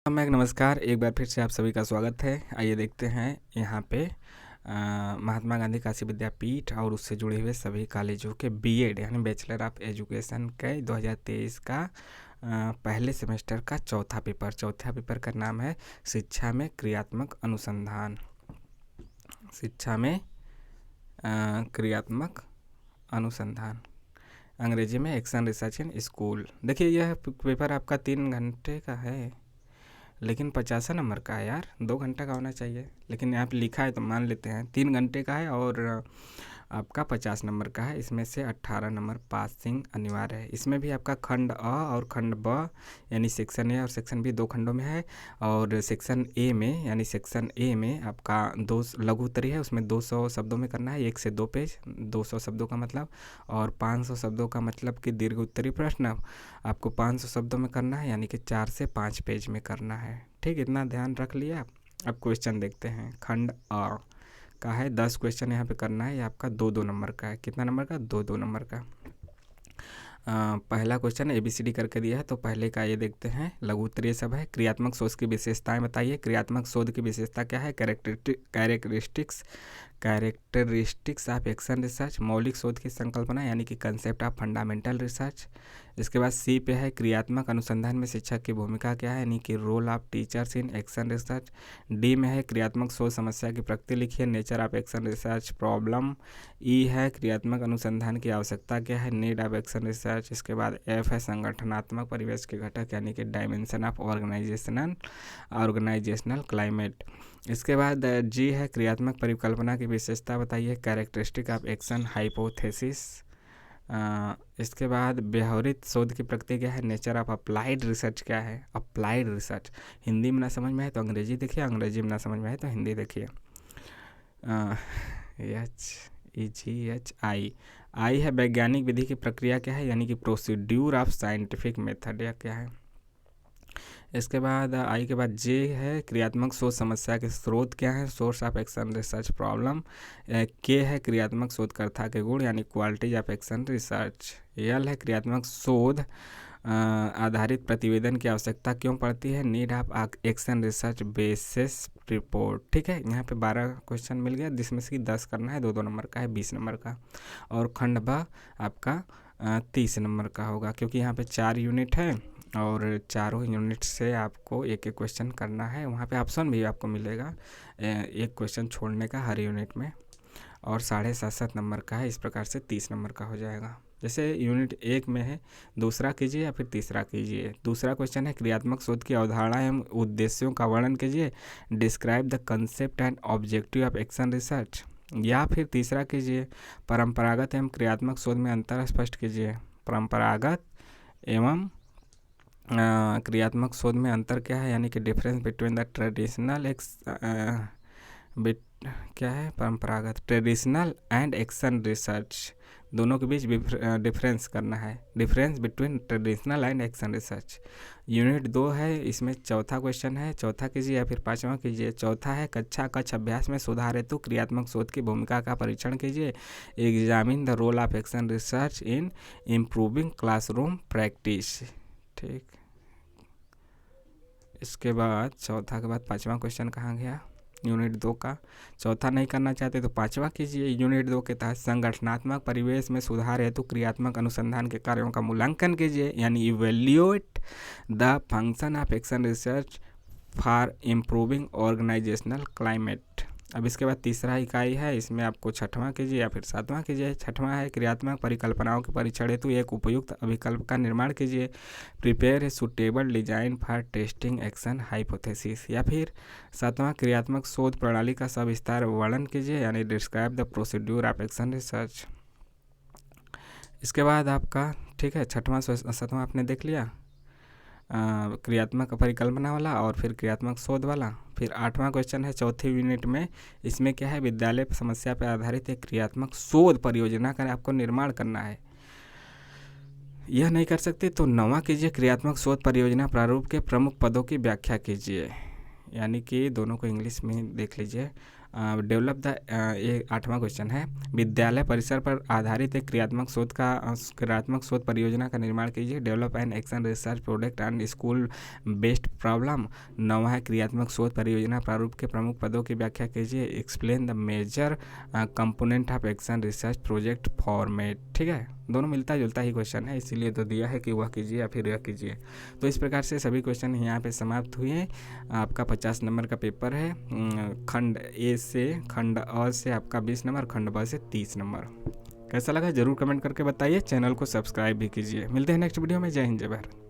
नमस्कार, एक बार फिर से आप सभी का स्वागत है। आइए देखते हैं यहाँ पे महात्मा गांधी काशी विद्यापीठ और उससे जुड़े हुए सभी कॉलेजों के बीएड यानी बैचलर ऑफ एजुकेशन के 2023 का पहले सेमेस्टर का चौथा पेपर का नाम है शिक्षा में क्रियात्मक अनुसंधान। शिक्षा में क्रियात्मक अनुसंधान, अंग्रेजी में एक्शन रिसर्च इन स्कूल। देखिए यह पेपर आपका 3 घंटे का है, लेकिन 50 नंबर का है यार। 2 घंटा का होना चाहिए, लेकिन यहाँ पे लिखा है तो मान लेते हैं 3 घंटे का है और आपका 50 नंबर का है। इसमें से 18 नंबर पासिंग अनिवार्य है। इसमें भी आपका खंड अ और खंड ब यानी सेक्शन ए और सेक्शन बी 2 खंडों में है। और सेक्शन ए में आपका 2 लघु उत्तरीय है, उसमें 200 शब्दों में करना है, 1 से 2 पेज, 200 शब्दों का मतलब, और 500 शब्दों का मतलब कि दीर्घ उत्तरीय प्रश्न आपको 500 शब्दों में करना है, यानी कि 4 से 5 पेज में करना है। ठीक, इतना ध्यान रख लिया। अब क्वेश्चन देखते हैं। खंड अ का है 10 क्वेश्चन यहाँ पे करना है। ये आपका 2-2 नंबर का है। कितना नंबर का? 2-2 नंबर का। पहला क्वेश्चन ABCD करके दिया है, तो पहले का ये देखते हैं। लघु उत्तरीय सब है। क्रियात्मक शोध की विशेषताएं बताइए। क्रियात्मक शोध की विशेषता क्या है? Characteristics of action research. मौलिक शोध की संकल्पना यानी कि कंसेप्ट ऑफ फंडामेंटल रिसर्च। इसके बाद सी पे है क्रियात्मक अनुसंधान में शिक्षक की भूमिका क्या है, यानी कि role of teachers in action research. D में है क्रियात्मक शोध समस्या की प्रकृति लिखिए, nature of action research problem. E है क्रियात्मक अनुसंधान की आवश्यकता क्या है, नीड ऑफ एक्शन रिसर्च। इसके बाद एफ है संगठनात्मक परिवेश के घटक यानी कि डायमेंशन ऑफ ऑर्गेनाइजेशनल क्लाइमेट। इसके बाद जी है क्रियात्मक परिकल्पना की विशेषता बताइए, कैरेक्टरिस्टिक ऑफ एक्शन हाइपोथेसिस। इसके बाद व्यवहारिक शोध की प्रकृति क्या है, नेचर ऑफ अप्लाइड रिसर्च क्या है, अप्लाइड रिसर्च। हिंदी में ना समझ में आए तो अंग्रेजी देखिए, अंग्रेजी में ना समझ में आए तो हिंदी देखिए। HEGHI आई है वैज्ञानिक विधि की प्रक्रिया क्या है, यानी कि प्रोसीड्यूर ऑफ साइंटिफिक मेथड या क्या है। इसके बाद आई के बाद जे है क्रियात्मक शोध समस्या के स्रोत क्या है, source of action research problem. के है क्रियात्मक शोधकर्ता के गुण यानी qualities of action research. L है क्रियात्मक शोध आधारित प्रतिवेदन की आवश्यकता क्यों पड़ती है, need of action research basis report. ठीक है, यहाँ पे 12 क्वेश्चन मिल गया, जिसमें से 10 करना है, 2-2 नंबर का है, 20 नंबर का। और खंड ब आपका 30 नंबर का होगा, क्योंकि यहाँ पे 4 यूनिट है और चारों यूनिट से आपको एक एक क्वेश्चन करना है। वहाँ पे ऑप्शन भी आपको मिलेगा एक क्वेश्चन छोड़ने का हर यूनिट में, और 7.5 नंबर का है। इस प्रकार से 30 नंबर का हो जाएगा। जैसे यूनिट 1 में है, दूसरा कीजिए या फिर तीसरा कीजिए। दूसरा क्वेश्चन है क्रियात्मक शोध की अवधारणा एवं उद्देश्यों का वर्णन कीजिए, describe the concept and objective of action research. या फिर तीसरा कीजिए परंपरागत एवं क्रियात्मक शोध में अंतर स्पष्ट कीजिए। परंपरागत एवं क्रियात्मक शोध में अंतर क्या है, यानी कि डिफरेंस बिटवीन द ट्रेडिशनल क्या है, परंपरागत ट्रेडिशनल एंड एक्शन रिसर्च, दोनों के बीच डिफरेंस करना है, difference between traditional and action research. Unit 2 है, इसमें चौथा क्वेश्चन है, चौथा कीजिए या फिर 5वां कीजिए। चौथा है कक्ष अभ्यास में सुधार हेतु क्रियात्मक शोध की भूमिका का परीक्षण कीजिए, examine the role of action research in improving classroom practice. ठीक, इसके बाद चौथा के बाद 5वां क्वेश्चन कहाँ गया, यूनिट 2 का। चौथा नहीं करना चाहते तो 5वां कीजिए। यूनिट 2 के तहत संगठनात्मक परिवेश में सुधार हेतु क्रियात्मक अनुसंधान के कार्यों का मूल्यांकन कीजिए, यानी evaluate the function of action research for improving organisational climate. अब इसके बाद तीसरा इकाई है, इसमें आपको 6वां कीजिए या फिर 7वां कीजिए। 6वां है क्रियात्मक परिकल्पनाओं के परीक्षण हेतु एक उपयुक्त अभिकल्प का निर्माण कीजिए, prepare a suitable design for testing action hypothesis. या फिर 7वां क्रियात्मक शोध प्रणाली का सविस्तार वर्णन कीजिए, यानी describe the procedure of action research. इसके बाद आपका ठीक है 6वां 7वां आपने देख लिया, क्रियात्मक परिकल्पना वाला और फिर क्रियात्मक शोध वाला। फिर 8वां क्वेश्चन है चौथे यूनिट में, इसमें क्या है, विद्यालय समस्या पर आधारित एक क्रियात्मक शोध परियोजना का आपको निर्माण करना है। यह नहीं कर सकते तो 9वां कीजिए, क्रियात्मक शोध परियोजना प्रारूप के प्रमुख पदों की व्याख्या कीजिए, यानी कि दोनों को इंग्लिश में देख लीजिए। डेवलप द ये 8वां क्वेश्चन है, विद्यालय परिसर पर आधारित एक क्रियात्मक शोध परियोजना का निर्माण कीजिए। Develop and action research product and school based problem. 9वां है, क्रियात्मक शोध परियोजना प्रारूप के प्रमुख पदों की व्याख्या कीजिए। Explain the major component of action research project format. ठीक है, दोनों मिलता जुलता ही क्वेश्चन है, इसीलिए तो दिया है कि वह कीजिए या फिर यह कीजिए। तो इस प्रकार से सभी क्वेश्चन यहाँ पे समाप्त हुए। आपका 50 नंबर का पेपर है। खंड ए से खंड अ से आपका 20 नंबर, खंड ब से 30 नंबर। कैसा लगा जरूर कमेंट करके बताइए। चैनल को सब्सक्राइब भी कीजिए। मिलते हैं नेक्स्ट वीडियो में। जय हिंद, जय भारत।